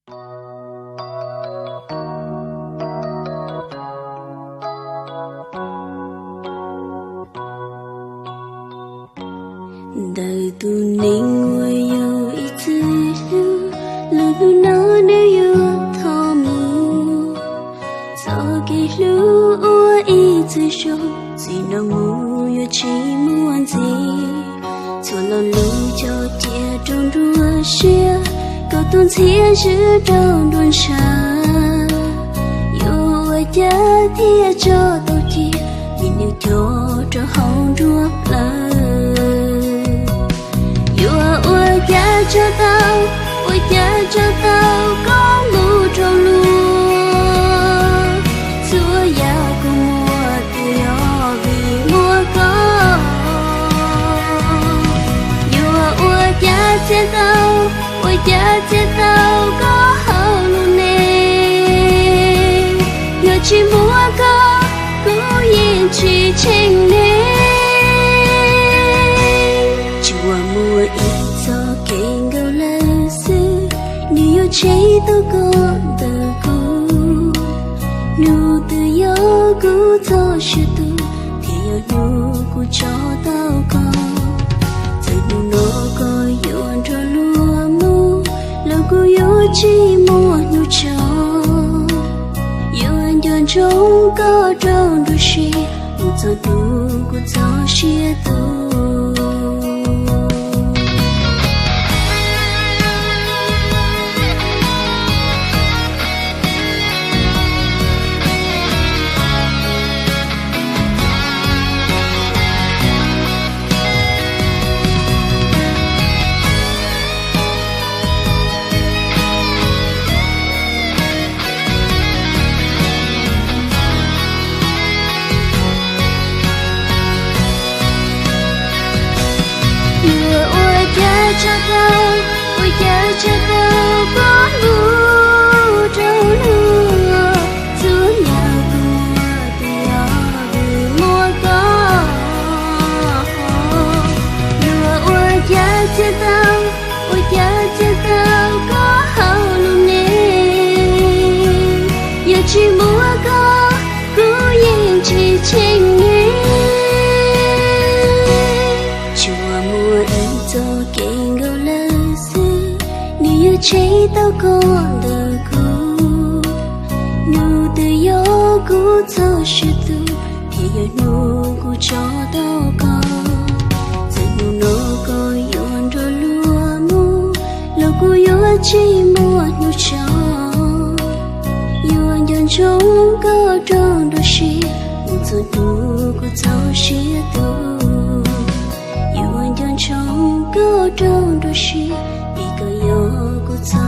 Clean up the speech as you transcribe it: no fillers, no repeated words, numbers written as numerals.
đời tu ninh ngồi yêu ít thứ lưu tu nó nếu yêu thọ mù cho cái lưu ua ít thứ show gì nó ngu yêu chỉ muốn gì cho nó lưu cho tia trong đua xia có tuôn xia chữ trong đuôn xa yêu ai cha thia cho tao chia vì nếu cho hồng ruột cho tao, ôi cha cho tao có lũ trong lúa, xưa giàu của mùa tiêu vì mùa có. Dù ôi cha cho tao, ôi cha cho tao có hậu luôn nè, nhờ chỉ mùa có, cứ yên chỉ tranh nè. Chùa mùa ít kênh gấu lơ sư nếu cháy tôi có tờ cô nụ từ gió cứ cho sự tu thì nụ của cho tao có từ nụ nó có yêu cho lúa mu lâu cô yêu chỉ mua nụ cho yêu anh chọn trống có trong đôi xì một giờ nụ của cho xia tu. Cho tao, ôi cha cho tao có lũ trong lúa, giữa nhà mùa tiêu vì mùa có. Lúa ôi cha cho tao, ôi cha cho tao có hậu luôn nè, giờ chỉ mùa có, cứ yên chỉ tranh nghe. Chùa mùa ít cho kênh gấu lơ sư nếu cháy tao còn đờ cô nụ từ gió cứ cho sự tu thì nụ của cho tao có giờ nụ nó có yêu rồi lúa mu lâu cô yêu chỉ mua nụ cho yêu anh dần trống có trong đôi xì một giờ nụ của tao xia tu trong cơ trong đôi xì bị cơn gió của gió